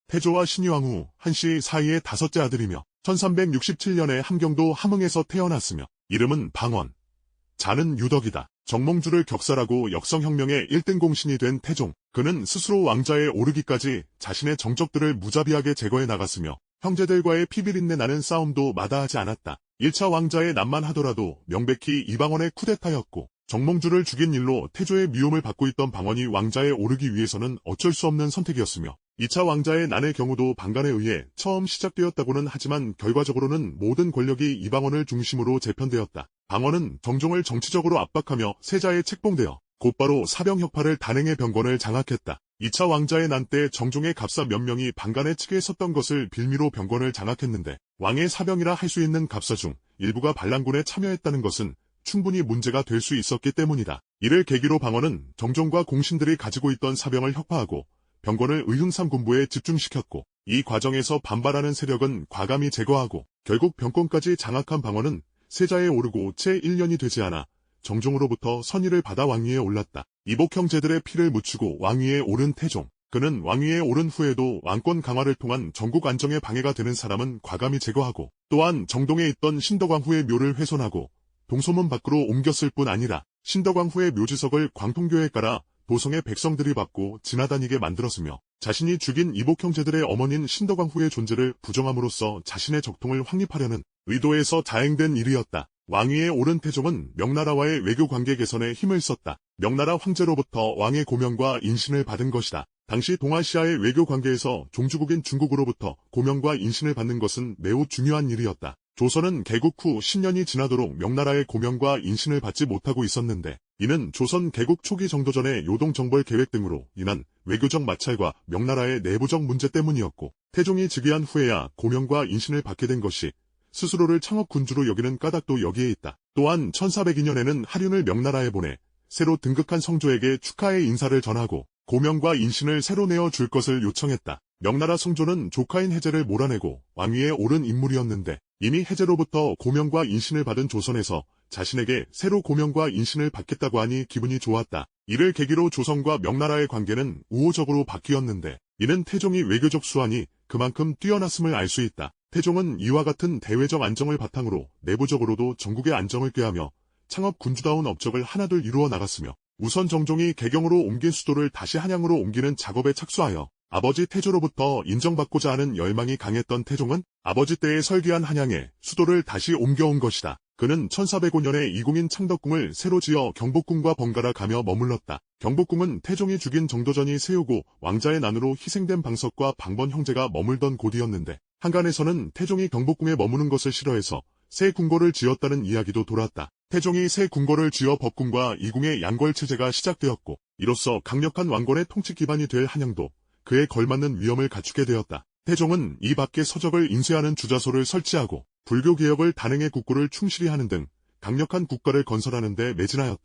태조와 신의왕후 한씨 사이의 다섯째 아들이며 1367년에 함경도 함흥에서 태어났으며 이름은 방원. 자는 유덕이다. 정몽주를 격살하고 역성혁명의 1등 공신이 된 태종. 그는 스스로 왕자에 오르기까지 자신의 정적들을 무자비하게 제거해 나갔으며 형제들과의 피비린내 나는 싸움도 마다하지 않았다. 1차 왕자의 난만하더라도 명백히 이방원의 쿠데타였고 정몽주를 죽인 일로 태조의 미움을 받고 있던 방원이 왕자에 오르기 위해서는 어쩔 수 없는 선택이었으며 2차 왕자의 난의 경우도 방간에 의해 처음 시작되었다고는 하지만 결과적으로는 모든 권력이 이방원을 중심으로 재편되었다. 방원은 정종을 정치적으로 압박하며 세자에 책봉되어 곧바로 사병혁파를 단행해 병건을 장악했다. 2차 왕자의 난 때 정종의 갑사 몇 명이 방간의 측에 섰던 것을 빌미로 병건을 장악했는데 왕의 사병이라 할 수 있는 갑사 중 일부가 반란군에 참여했다는 것은 충분히 문제가 될 수 있었기 때문이다. 이를 계기로 방원은 정종과 공신들이 가지고 있던 사병을 혁파하고 병건을 의흥삼 군부에 집중시켰고 이 과정에서 반발하는 세력은 과감히 제거하고 결국 병권까지 장악한 방원은 세자에 오르고 채 1년이 되지 않아 정종으로부터 선의를 받아 왕위에 올랐다. 이복 형제들의 피를 묻히고 왕위에 오른 태종. 그는 왕위에 오른 후에도 왕권 강화를 통한 전국 안정에 방해가 되는 사람은 과감히 제거하고 또한 정동에 있던 신덕왕후의 묘를 훼손하고 동소문 밖으로 옮겼을 뿐 아니라 신덕왕후의 묘지석을 광통교에 깔아 도성의 백성들이 받고 지나다니게 만들었으며 자신이 죽인 이복 형제들의 어머니인 신덕왕후의 존재를 부정함으로써 자신의 적통을 확립하려는 의도에서 자행된 일이었다. 왕위에 오른 태종은 명나라와의 외교 관계 개선에 힘을 썼다. 명나라 황제로부터 왕의 고명과 인신을 받은 것이다. 당시 동아시아의 외교 관계에서 종주국인 중국으로부터 고명과 인신을 받는 것은 매우 중요한 일이었다. 조선은 개국 후 10년이 지나도록 명나라의 고명과 인신을 받지 못하고 있었는데 이는 조선 개국 초기 정도 전의 요동정벌 계획 등으로 인한 외교적 마찰과 명나라의 내부적 문제 때문이었고 태종이 즉위한 후에야 고명과 인신을 받게 된 것이 스스로를 창업군주로 여기는 까닭도 여기에 있다. 또한 1402년에는 하륜을 명나라에 보내 새로 등극한 성조에게 축하의 인사를 전하고 고명과 인신을 새로 내어줄 것을 요청했다. 명나라 성조는 조카인 해제를 몰아내고 왕위에 오른 인물이었는데 이미 해제로부터 고명과 인신을 받은 조선에서 자신에게 새로 고명과 인신을 받겠다고 하니 기분이 좋았다. 이를 계기로 조선과 명나라의 관계는 우호적으로 바뀌었는데 이는 태종이 외교적 수완이 그만큼 뛰어났음을 알 수 있다. 태종은 이와 같은 대외적 안정을 바탕으로 내부적으로도 전국의 안정을 꾀하며 창업 군주다운 업적을 하나둘 이루어 나갔으며 우선 정종이 개경으로 옮긴 수도를 다시 한양으로 옮기는 작업에 착수하여 아버지 태조로부터 인정받고자 하는 열망이 강했던 태종은 아버지 때에 설계한 한양에 수도를 다시 옮겨온 것이다. 그는 1405년에 이궁인 창덕궁을 새로 지어 경복궁과 번갈아 가며 머물렀다. 경복궁은 태종이 죽인 정도전이 세우고 왕자의 난으로 희생된 방석과 방번 형제가 머물던 곳이었는데 한간에서는 태종이 경복궁에 머무는 것을 싫어해서 새 궁궐을 지었다는 이야기도 돌았다. 태종이 새 궁궐을 지어 법궁과 이궁의 양궐체제가 시작되었고 이로써 강력한 왕권의 통치 기반이 될 한양도 그에 걸맞는 위엄을 갖추게 되었다. 태종은 이 밖에 서적을 인쇄하는 주자소를 설치하고 불교개혁을 단행해 국고를 충실히 하는 등 강력한 국가를 건설하는 데 매진하였다.